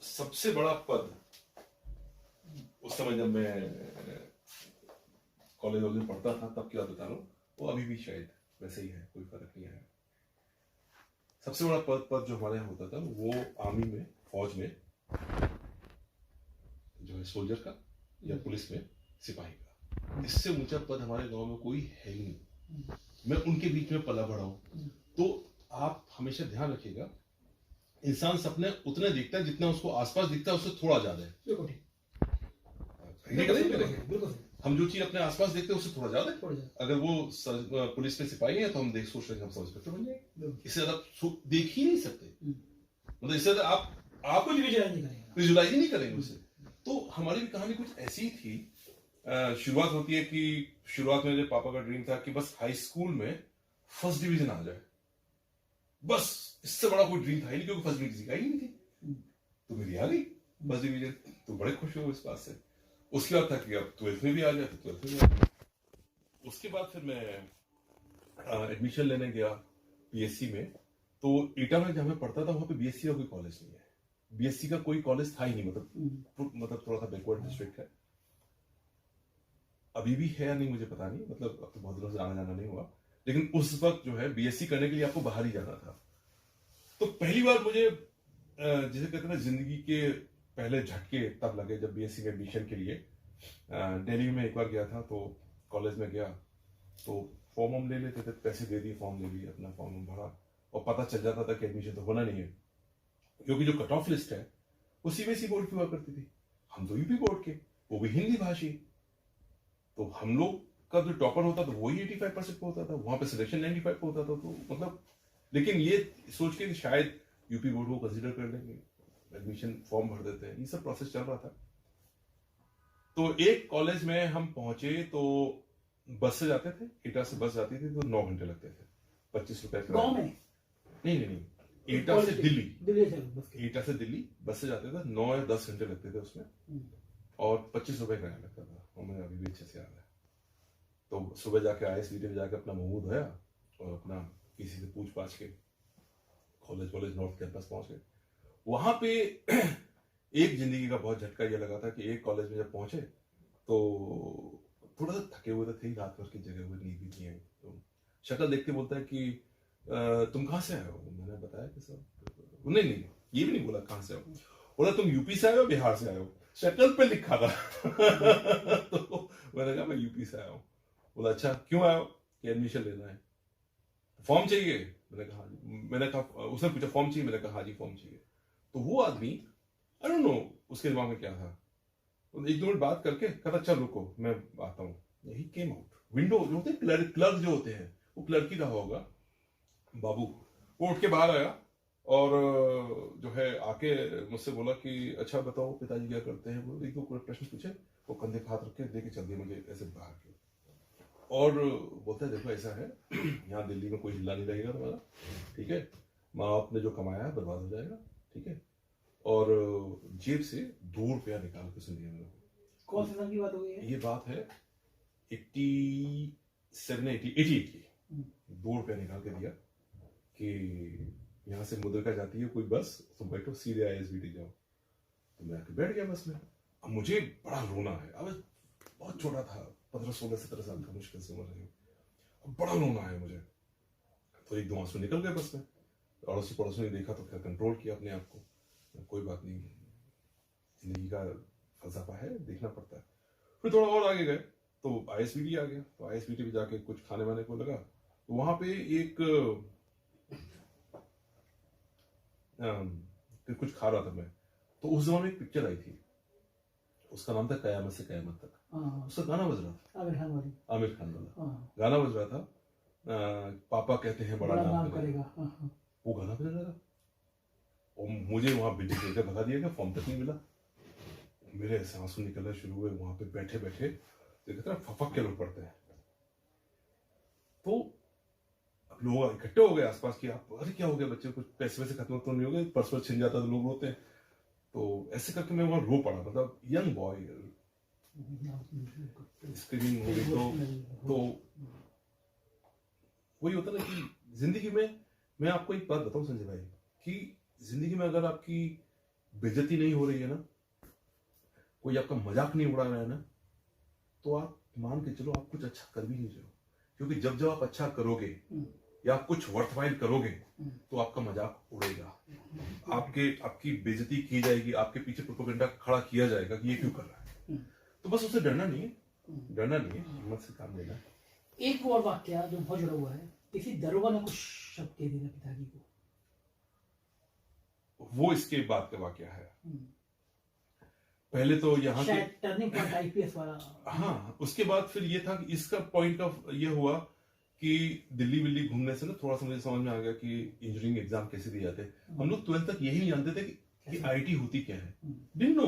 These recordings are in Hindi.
सबसे बड़ा पद उस समय जब मैं कॉलेज में पढ़ता था तब की बात बता रहा हूँ, वो अभी भी शायद वैसे ही है, कोई फर्क नहीं आया। सबसे बड़ा पद जो हमारे यहाँ होता था वो आर्मी में, फौज में जो है सोल्जर का, या पुलिस में सिपाही का। इससे ऊंचा पद हमारे गांव में कोई है ही नहीं। मैं उनके बीच में पला बड़ा हूं। तो आप हमेशा ध्यान रखिएगा, इंसान सपने उतने दिखता है जितना उसको आसपास दिखता है, उससे थोड़ा ज्यादा है। बिल्कुल हम जो चीज अपने आसपास देखते हैं उससे थोड़ा ज्यादा है। अगर वो पुलिस में सिपाही है तो हम सोच रहे हैं हम सब इंस्पेक्टर बन जाएंगे। इससे ज्यादा देख ही नहीं सकते, मतलब इससे ज्यादा आप विजुलाइज ही नहीं करेंगे उसे। तो हमारी भी कहानी कुछ ऐसी ही थी। शुरुआत होती है कि शुरुआत में मेरे पापा का ड्रीम था कि बस हाई स्कूल में फर्स्ट डिवीजन आ जाए, बस इससे बड़ा कोई ड्रीम था ही नहीं, क्योंकि फर्स्ट डिवीजन किसी का ही नहीं थी। तो मेरी आ गई फर्स्ट डिवीजन, तो बड़े खुश हुए इस बात से। उसके बाद था कि अब 12th में भी आ जाए, तो 12th में भी आ जाए। उसके बाद फिर मैं एडमिशन लेने गया बीएससी में। तो एटा में जहां मैं पढ़ता था वहां पे बीएससी का कोई कॉलेज नहीं है, बीएससी का कोई कॉलेज था ही नहीं, मतलब थोड़ा सा बैकवर्ड डिस्ट्रिक्ट है। अभी भी है या नहीं मुझे पता नहीं, मतलब अब तो बहुत दिनों से आना जाना नहीं हुआ, लेकिन उस वक्त जो है बीएससी करने के लिए आपको बाहर ही जाना था। तो पहली बार मुझे जिसे कहते हैं ना जिंदगी के पहले झटके तब लगे जब बीएससी में एडमिशन के लिए दिल्ली में एक बार गया था। तो कॉलेज में गया तो फॉर्म हम ले लेते थे, पैसे दे दिए, फॉर्म ले लिया, अपना फॉर्म भरा, और पता चल जाता था कि एडमिशन तो होना नहीं है, क्योंकि जो कट ऑफ लिस्ट है वो सीबीएसई बोर्ड की हुआ करती थी। हम तो यूपी बोर्ड के, वो भी हिंदी भाषी। तो हम लोग का जो टॉपर होता था वही 85% पे होता था, वहां पे सिलेक्शन 95 पे होता था। तो मतलब, लेकिन ये सोच के शायद यूपी बोर्ड को कंसीडर कर लेंगे, एडमिशन फॉर्म भर देते हैं, ये सब प्रोसेस चल रहा था। तो एक कॉलेज में हम पहुंचे तो बस से जाते थे, एटा से बस जाती थी तो 9 घंटे लगते थे, 25 रुपए गाँव में नहीं, एटा से दिल्ली, एटा से दिल्ली बस से जाते थे, 9 या 10 घंटे लगते थे उसमें, और 25 रुपए किराया लगता था। और मुझे अभी भी अच्छे से याद है। तो सुबह जाके आईएसबीटी में जाके अपना मुंह धोया और अपना किसी से पूछ पाछ के कॉलेज नॉर्थ कैंपस पहुंच गए। वहां पे एक जिंदगी का बहुत झटका ये लगा था कि एक कॉलेज में जब पहुंचे तो थोड़ा सा थके हुए थे, रात भर की जगह हुए, नींद भी नहीं आई। तो शक्ल देख के बोलता है कि तुम कहाँ से आए हो? मैंने बताया कि सर नहीं, ये भी नहीं बोला कहाँ से हो, बोला तुम यूपी से आए हो, बिहार से आए हो, शक्ल पे लिखा था। तो मैंने कहा मैं यूपी से आया हूँ। बोला अच्छा क्यों आया हो? कि एडमिशन लेना है। फॉर्म चाहिए? मैंने कहा उसने पूछा फॉर्म चाहिए? मैंने कहा हाँ जी फॉर्म चाहिए। तो वो आदमी आई डोंट नो उसके दिमाग में क्या था, तो 1-2 मिनट बात करके कहता चल रुको मैं आता हूँ। ही केम आउट, विंडो जो होते हैं क्लर्क जो होते हैं, वो क्लर्क ही रहा होगा बाबू। वो उठ के बाहर आया और जो है आके मुझसे बोला कि अच्छा बताओ पिताजी क्या करते हैं? वो 1-2 प्रश्न पूछे, वो कंधे पे हाथ रख के देके चल दिया मुझे ऐसे बाहर के, और बोलता है देखो ऐसा है यहाँ दिल्ली में कोई हिल्ला नहीं रहेगा तुम्हारा, ठीक है? माँ बाप ने जो कमाया है बर्बाद हो जाएगा, ठीक है? और जेब से 2 रुपया निकाल के सुन दिया। कौन सी साल की बात हो गई है? ये बात है 88 की। 2 रुपया निकाल के दिया कि यहाँ से मुद्रिका जाती है कोई बस, तुम बैठो सीधे आईएसबीटी जाओ। तो मैं आके बैठ गया बस में। अब मुझे बड़ा रोना है, अब बहुत छोटा था, 15-16-17 साल का मुश्किल से उम्र है, बड़ा रोना है मुझे। तो 1-2 आंसू निकल गए बस में। अड़ोसी पड़ोसी ने देखा तो फिर कंट्रोल किया अपने आप को, कोई बात नहीं, जिंदगी का फलसफा है, देखना पड़ता है। फिर थोड़ा और आगे गए तो आईएसबीटी आ गया। तो आईएसबीटी में जाके कुछ खाने वाने को लगा, तो वहां पे एक कुछ खा रहा था मैं, तो उस जमाने में एक पिक्चर आई थी, उसका नाम था कयामत से कयामत तक। उसका गाना बज रहा था, आमिर खान वाला गाना बज रहा था। पापा कहते हैं बड़ा नाम करेगा, वो गाना बज रहा था। और मुझे वहां बिजली भगा दिया गया, फॉर्म तक नहीं मिला। मेरे ऐसे आंसू निकलना शुरू हुए वहां पे बैठे बैठे, तो फपक के लोग पड़ते हैं। तो अब लोग इकट्ठे हो गए आसपास की, आप अरे क्या हो गया बच्चे, कुछ पैसे वैसे खत्म तो नहीं हो गए? पर्स छिन जाता तो लोग रोते हैं। तो ऐसे करके मैं वहां रो पड़ा, मतलब यंग बॉय स्क्रीनिंग हो गई। तो वही होता ना कि जिंदगी में, मैं आपको एक बात बताऊं संजय भाई, कि जिंदगी में अगर आपकी बेइज्जती नहीं हो रही है ना, कोई आपका मजाक नहीं उड़ा रहा है ना, तो आप मान के चलो आप कुछ अच्छा कर भी नहीं रहे हो। क्योंकि जब जब आप अच्छा करोगे या आप कुछ वर्थवाइल करोगे तो आपका मजाक उड़ेगा, आपकी बेइज्जती की जाएगी, आपके पीछे प्रोपेगेंडा खड़ा किया जाएगा कि ये क्यों कर रहा है। तो बस उसे डरना नहीं है, हिम्मत से काम लेना है। एक और वाक्य जो बहुत जुड़ा हुआ है, किसी दरोगा ने कुछ शब्द कह दिया पिताजी को, वो इसके बाद का वाक्य है। पहले तो यहाँ शायद टर्निंग पॉइंट आईपीएस वाला। हाँ, उसके बाद फिर ये था कि इसका पॉइंट का ये हुआ कि दिल्ली विल्ली घूमने से ना थोड़ा सा मुझे समझ में आ गया कि इंजीनियरिंग एग्जाम कैसे दिए जाते हैं। हम लोग 12th तक यही नहीं जानते थे कि आईटी होती क्या है। डिडंट नो,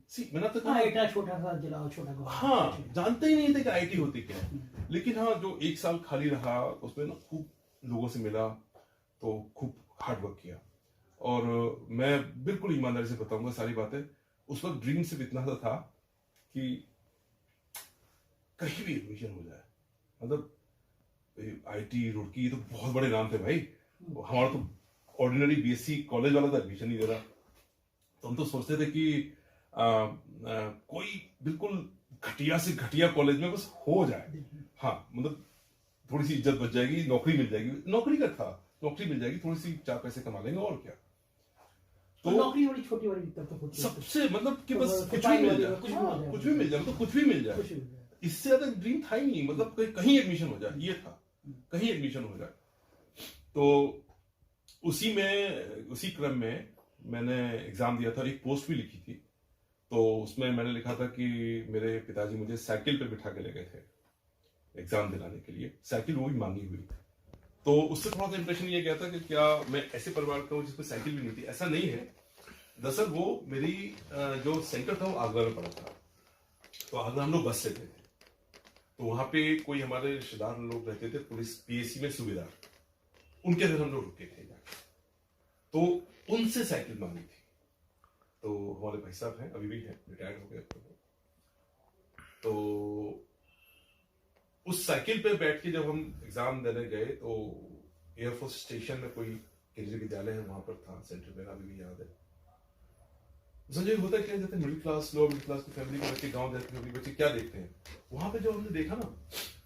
सी मैंने तो कहा छोटा सा जिला, छोटा गांव, हाँ, जानते ही नहीं थे कि आईटी होती क्या है। लेकिन हाँ, जो एक साल खाली रहा उसमें ना खूब लोगों से मिला, तो खूब हार्ड वर्क किया। और मैं बिल्कुल ईमानदारी से बताऊंगा सारी बातें, उस वक्त ड्रीम सिर्फ इतना सा था कि कहीं भी एडमिशन हो जाए, मतलब आईटी रुड़की, ये तो बहुत बड़े नाम थे भाई। हमारा तो ऑर्डिनरी बीएससी कॉलेज वाला था, एडमिशन नहीं दे रहा। तो हम तो सोचते थे कि कोई बिल्कुल घटिया से घटिया कॉलेज में बस हो जाए, हाँ, मतलब थोड़ी सी इज्जत बच जाएगी, नौकरी मिल जाएगी। नौकरी का था, नौकरी मिल जाएगी, थोड़ी सी 4 पैसे कमा लेंगे और क्या। तो नौकरी बड़ी छोटी वाली तब तक होती है सबसे, मतलब कि बस कुछ भी मिल जाए, कुछ भी मिल जाए, मतलब कुछ भी मिल जाए। इससे ज्यादा ड्रीम था ही नहीं, मतलब कहीं एडमिशन हो जाए, ये था, कहीं एडमिशन हो जाए। तो उसी क्रम में मैंने एग्जाम दिया था, एक पोस्ट भी लिखी थी। तो उसमें मैंने लिखा था कि मेरे पिताजी मुझे साइकिल पे बिठा के ले गए थे एग्जाम दिलाने के लिए, साइकिल वो भी मांगी हुई। तो उससे थोड़ा सा इंप्रेशन ये गया था कि क्या मैं ऐसे परिवार का हूँ जिसमें साइकिल भी नहीं थी। ऐसा नहीं है, दरअसल वो मेरी जो सेंटर था वो आगरा में पड़ा था। तो आगरा हम लोग बस से थे, तो वहां पे कोई हमारे रिश्तेदार लोग रहते थे पुलिस पीएससी में सूबेदार, उनके घर हम लोग रुके थे जाके। तो उनसे साइकिल मांगी थी। तो हमारे भाई साहब हैं, अभी भी हैं, रिटायर्ड हो गए। तो उस साइकिल पे बैठ के जब हम एग्जाम देने गए तो एयरफोर्स स्टेशन में कोई केंद्रीय विद्यालय है, वहां पर था सेंटर, मेरा अभी भी याद है। संजय, होता क्या, जैसे middle class, low middle class की फैमिली के बच्चे गांव जाते हैं, बच्चे क्या देखते हैं वहां पे। जब हमने देखा ना,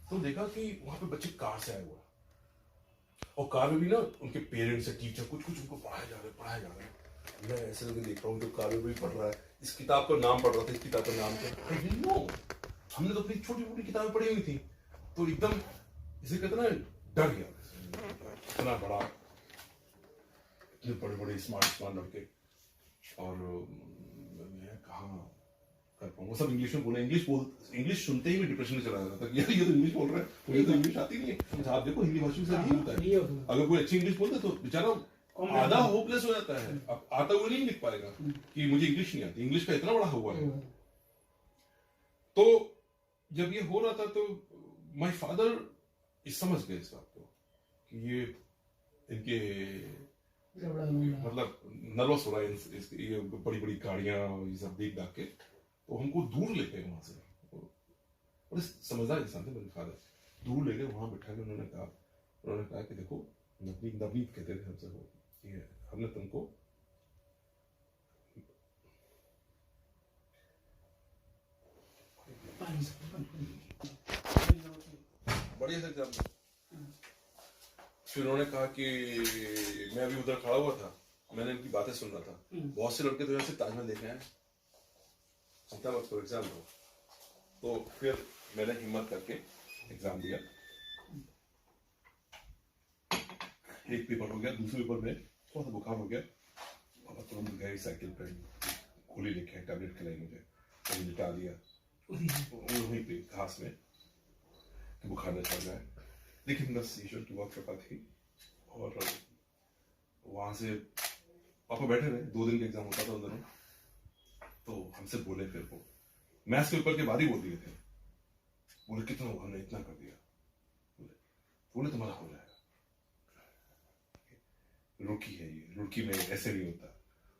तो देखा कि वहां पे बच्चे कार से आए हुए, और कार में भी ना उनके पेरेंट्स है, टीचर, कुछ कुछ उनको पढ़ाया जा रहा है। मैं ऐसे करके देख रहा हूँ, जो कार में भी पढ़ रहा है, इस किताब का नाम पढ़ रहा था, इस किताब का नाम क्या, हमने तो अपनी छोटी छोटी किताबें पढ़ी हुई थी। तो एकदम इसे कहते ना, डर गया, इतना बड़ा, इतने बड़े बड़े स्मार्ट लड़के, और मैं कहाँ कर पाऊंगा। सब इंग्लिश में बोले, इंग्लिश सुनते ही मैं डिप्रेशन में चला जाता था। यार ये तो इंग्लिश बोल रहा है, मुझे तो इंग्लिश आती नहीं है। आप देखो, हिंदी भाषा में सर यही होता है, अगर कोई अच्छी इंग्लिश बोलते तो बेचारा आधा होपलेस हो जाता है। अब आता हुआ नहीं लिख पाएगा कि मुझे इंग्लिश नहीं आती, इंग्लिश का इतना बड़ा हुआ है। तो जब ये हो रहा था तो माय फादर समझ गए इस बात को कि ये इनके मतलब नर्वस हो रहा है, ये बड़ी बड़ी गाड़ियां ये सब देख दाख के। तो हमको दूर ले गए वहां से, और समझदार इंसान थे मेरे फादर, दूर ले गए, वहां बिठा के उन्होंने कहा कि देखो, नवनीत कहते थे हमसे वो, कि हमने तुमको बढ़िया से एग्जाम। फिर उन्होंने कहा कि मैं अभी उधर खड़ा हुआ था, मैंने इनकी बातें सुन रहा था, बहुत से लड़के तो यहाँ से ताजमहल देखने आए, चिंता मत करो, एग्जाम दो। तो फिर मैंने हिम्मत करके एग्जाम दिया। एक पेपर हो गया, दूसरे पेपर में थोड़ा सा बुखार हो गया, और तुरंत गए साइकिल पे, गोली लेके टैबलेट खिलाई मुझे, कहीं लिटा दिया वहीं पे घास में, कि बुखार न चल रहा है। लेकिन बस ईश्वर की बहुत कृपा थी, और वहां से पापा बैठे रहे, 2 दिन का एग्जाम होता था उन दिनों। तो हमसे बोले, फिर वो मैथ्स के ऊपर के बाद ही बोल दिए थे, बोले कितना हुआ, हमने इतना कर दिया, बोले तुम्हारा हो जाएगा, रुड़की है ये, रुड़की में ऐसे नहीं होता।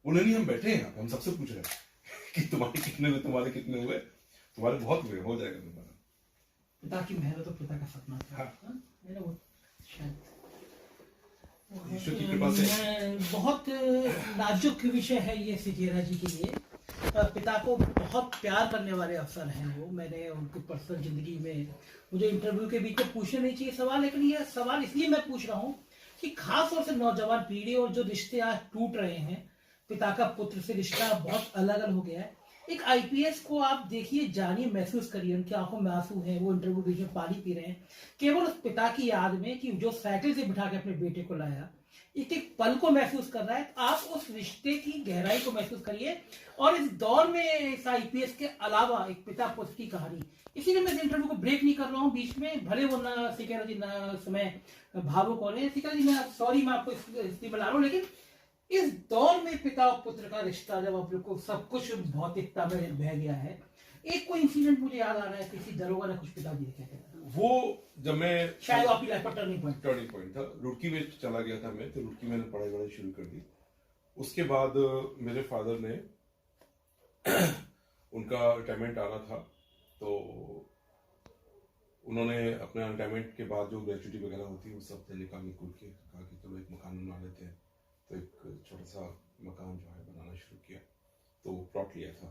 बोले नहीं, हम बैठे हैं, हम सबसे पूछ रहे हैं कि तुम्हारे कितने हुए, तुम्हारे बहुत हुए, हो जाएगा तुम्हारा। पिता की मेहनत और पिता का सपना था। हाँ। वो शायद ईश्वर की कृपा से बहुत नाजुक विषय है ये सिजेरा जी के लिए। पिता को बहुत प्यार करने वाले अफसर हैं वो। मैंने उनकी पर्सनल जिंदगी में, मुझे इंटरव्यू के बीच में पूछने नहीं चाहिए सवाल, लेकिन ये सवाल इसलिए मैं पूछ रहा हूँ कि खास तौर से नौजवान पीढ़ी और जो रिश्ते आज टूट रहे हैं, पिता का पुत्र से रिश्ता बहुत अलग अलग हो गया है। एक आईपीएस को आप देखिए, जानिए, महसूस करिए, उनकी आंखों में आंसू हैं, वो इंटरव्यू बीच में पानी पी रहे हैं, केवल उस पिता की याद में कि जो साइकिल से बिठा के अपने बेटे को लाया, एक एक पल को महसूस कर रहा है। आप उस रिश्ते की गहराई को महसूस करिए। और इस दौर में इस आईपीएस के अलावा एक पिता पुत्र की कहानी, इसीलिए मैं इस इंटरव्यू को ब्रेक नहीं कर रहा हूँ बीच में, भले वो ना सिकेरा जी ना समय भावुक हो रहे हैं। सिकेरा जी, मैं सॉरी, मैं आपको इसलिए बता रहा हूँ, लेकिन इस दौर में पिता और पुत्र का रिश्ता, जब आप लोग को सब कुछ भौतिकता में बह गया है, एक कोई इंसिडेंट मुझे याद आ रहा है, किसी दरोगा ने कुछ पिताजी ने क्या, वो जब मैं शायद आपकी लाइफ पर टर्निंग पॉइंट था, रुड़की में चला गया था मैं, तो रुड़की मैंने पढ़ाई वढ़ाई शुरू कर दी। उसके बाद मेरे फादर ने उनका रिटायरमेंट आना था, तो उन्होंने अपने रिटायरमेंट के बाद जो ग्रेचुटी वगैरह होती है वो सब से निकाल निकल के कहा कि चलो एक मकान बना लेते हैं। तो एक छोटा सा मकान जो है बनाना शुरू किया, तो प्लॉट लिया था,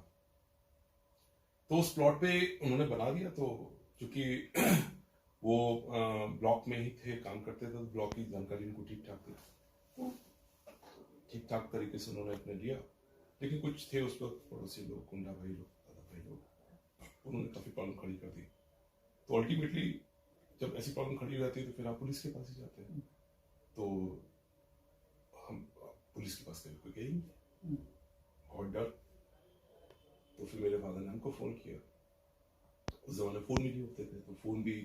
तो उस प्लॉट पे उन्होंने बना दिया। तो चूंकि वो ब्लॉक में ही थे, काम करते थे, तो ब्लॉक की जानकारी उनको ठीक ठाक थी, तो ठीक ठाक तरीके से उन्होंने अपने लिया। लेकिन कुछ थे उस वक्त पड़ोसी लोग, कुंडा भाई लोग, दादा भाई लोग, उन्होंने काफी प्रॉब्लम खड़ी कर दी। तो अल्टीमेटली जब ऐसी प्रॉब्लम खड़ी हो जाती है तो फिर आप पुलिस के पास ही जाते हैं। तो हम पुलिस के पास कभी कोई गए नहीं, बहुत डर। तो फिर मेरे फादर ने हमको फोन किया। उस जमाने फोन भी नहीं होते थे, तो फोन भी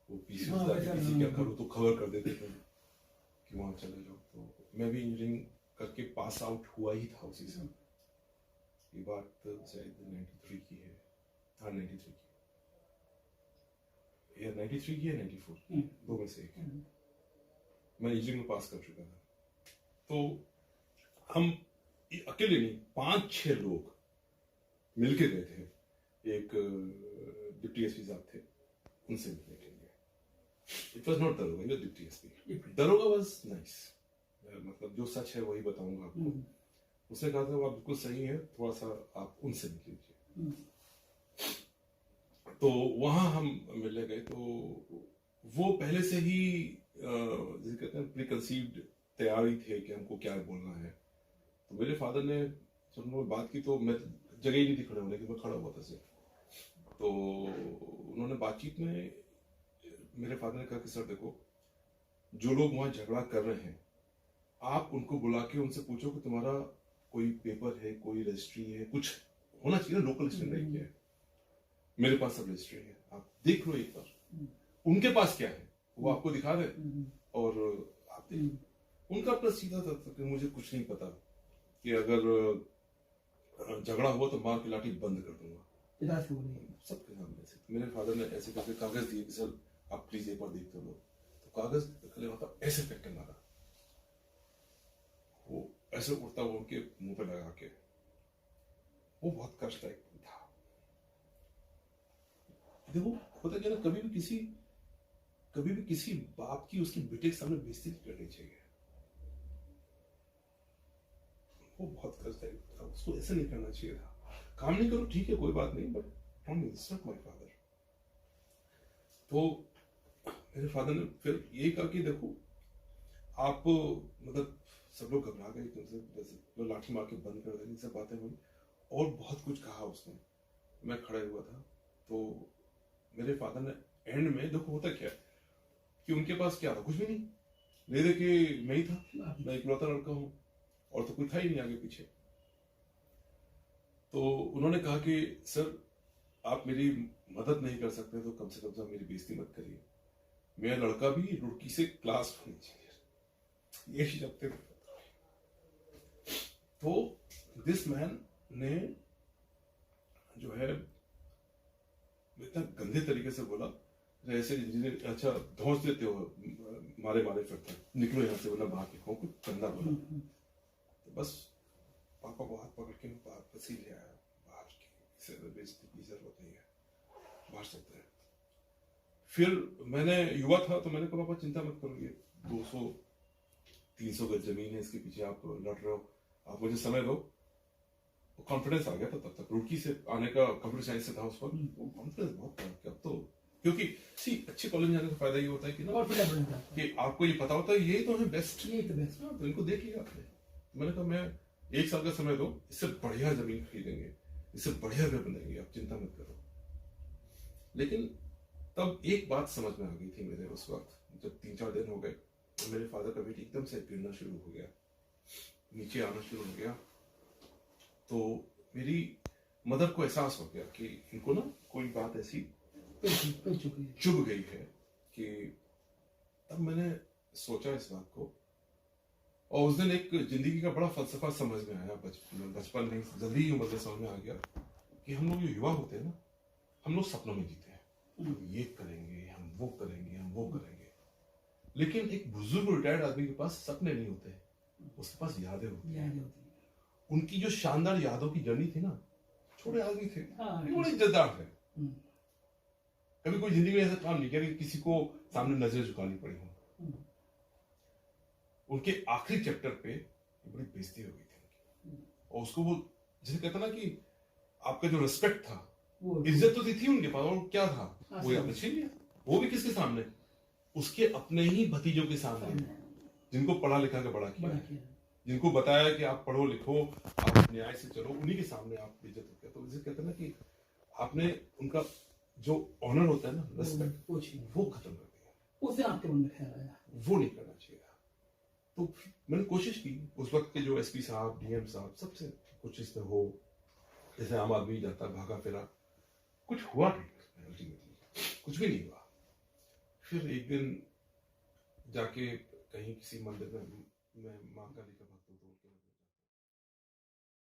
वो किसी क्या करो तो खबर कर देते थे कि वहां चले जाओ। तो मैं भी इंजीनियरिंग करके पास आउट हुआ ही था उसी साल। ये बात शायद 93 की है, हाँ 93 की, या 93 की है 94, दो में से एक है। मैं इंजीनियरिंग में पास कर चुका था। तो हम अकेले नहीं, 5-6 लोग मिलके गए थे। एक डिप्टी एसपी साहब थे, उनसे मिलने के लिए। इट वाज नॉट दरोगा, इट वाज डिप्टी एसपी। दरोगा वाज नाइस, मतलब जो सच है वही बताऊंगा आपको। उसने कहा था वो आप बिल्कुल सही है, थोड़ा सा आप उनसे मिल लीजिए। तो वहां हम मिलने गए, तो वो पहले से ही जैसे कहते हैं प्रीकंसीव्ड तैयारी थे कि हमको क्या बोलना है। तो मेरे फादर ने जब उन्होंने बात की, तो मैं जगह ही नहीं थी खड़े होने की, मैं खड़ा हुआ था सिर्फ। तो उन्होंने बातचीत में मेरे फादर ने कहा कि सर देखो, जो लोग वहां झगड़ा कर रहे हैं, आप उनको बुला के उनसे पूछो कि तुम्हारा कोई पेपर है, कोई रजिस्ट्री है, कुछ होना चाहिए, लोकल स्टैंडर्ड क्या है। मेरे पास सब रजिस्ट्री है, आप देख लो एक बार। उनके पास क्या है वो आपको दिखा दे और आप देख। उनका अपना सीधा था कि मुझे कुछ नहीं पता, कि अगर झगड़ा हुआ तो मार की लाठी बंद कर दूंगा सबके सामने से। तो मेरे फादर ने ऐसे करके कागज दिए कि सर आप प्लीज एक बार देख तो लो। तो कागज मतलब ऐसे फेंक के मारा, वो ऐसे उड़ता हुआ उनके मुंह पे लगा के। वो बहुत कष्टदायक था। देखो होता क्या ना, कभी भी किसी बाप की उसके बेटे के सामने बेइज्जती नहीं करनी चाहिए। वो बहुत कष्टदायक था, उसको ऐसा नहीं करना चाहिए था। काम नहीं करो ठीक है, कोई बात नहीं, but don't insult my father. तो मेरे फादर ने फिर यही कहा कि देखो आप, मतलब सब लोग घबरा गए, तुमसे लाठी मार के बंद कर देंगे, सब बातें हुई और बहुत कुछ कहा उसने। मैं खड़ा हुआ था, तो मेरे फादर ने एंड में, देखो होता क्या कि उनके पास क्या था, कुछ भी नहीं, ले दे के मैं ही था, मैं इकलौता लड़का हूं और तो कोई था ही नहीं आगे पीछे। तो उन्होंने कहा कि सर आप मेरी मदद नहीं कर सकते तो कम से कम मेरी बेइज्जती मत करिए, मेरा लड़का भी रुड़की से क्लास 1 इंजीनियर, ये शब्द थे। तो दिस मैन ने जो है इतना गंदे तरीके से बोला, ऐसे इंजीनियर, अच्छा धौंस देते हो, मारे फिरते निकलो यहाँ से, बोला बाहर निकलो, कुछ गंदा बोला। तो बस पापा को हाथ पकड़ के बाहर बस ही ले आया, बाहर की बेइज्जती की जरूरत नहीं है, बाहर सकते हैं। फिर मैंने युवा था तो मैंने कहा पापा चिंता मत करो, ये 300 गज जमीन है, इसके पीछे आप लड़ रहे हो, आप मुझे समय दो। कॉन्फिडेंस आ गया था तब तक, रुड़की से आने का कंप्यूटर साइंस से था उस वक्त, वो कॉन्फिडेंस बहुत था कि अब तो, क्योंकि सी अच्छे कॉलेज जाने का फायदा ये होता है कि ना कि आपको ये पता होता है ये तो है बेस्ट, ये तो बेस्ट, तो इनको देख लिया आपने। मैंने कहा मैं 1 साल का समय दो, इससे बढ़िया जमीन खरीदेंगे, इससे बढ़िया घर बनाएंगे, आप चिंता मत करो। लेकिन तब एक बात समझ में आ गई थी मेरे उस वक्त, जब 3-4 दिन हो गए तो मेरे फादर का वेट एकदम से गिरना शुरू हो गया, नीचे आना शुरू हो गया। तो मेरी मदर को एहसास हो गया कि इनको ना कोई बात ऐसी चुभ गई है कि तब मैंने सोचा इस बात को, और उस दिन एक जिंदगी का बड़ा फलसफा समझ में आया, बचपन में जल्दी ही उम्र में समझ में आ गया कि हम लोग जो युवा होते हैं ना, हम लोग सपनों में जीते हैं, हम ये करेंगे, हम वो करेंगे, हम वो करेंगे। लेकिन एक बुजुर्ग रिटायर्ड आदमी के पास सपने नहीं होते, उसके पास यादें होती हैं। उनकी जो शानदार यादों की जर्नी थी ना, छोटे आदमी थे, बड़े इज्जतदार थे, कभी कोई जिंदगी में ऐसा काम नहीं किया कि किसी को सामने नजर झुकानी पड़ी हो। उनके आखिरी चैप्टर पे बड़ी बेइज्जती हो गई थी उनकी, और उसको वो जैसे कहता ना कि आपका जो रिस्पेक्ट था, इज्जत तो थी उनके पास, और क्या था वो आपने छीन लिया। वो भी किसके सामने? उसके अपने ही भतीजों के सामने, जिनको पढ़ा लिखा के बड़ा किया, जिनको बताया कि आप पढ़ो लिखो, आप न्याय से चलो, उन्हीं के सामने आप इज्जत होती है। तो इसे कहते हैं ना कि आपने उनका जो ऑनर होता है ना, रिस्पेक्ट, वो खत्म कर दिया, उसे आपके मन में ख्याल आया वो नहीं करना चाहिए। तो मैंने कोशिश की, उस वक्त के जो एसपी साहब, डीएम साहब, सबसे कुछ इसमें हो, जैसे आम आदमी जाता भागा फिरा, कुछ हुआ नहीं, अल्टीमेटली कुछ भी नहीं हुआ। फिर एक दिन जाके कहीं किसी मंदिर में मैं माँ का लेकर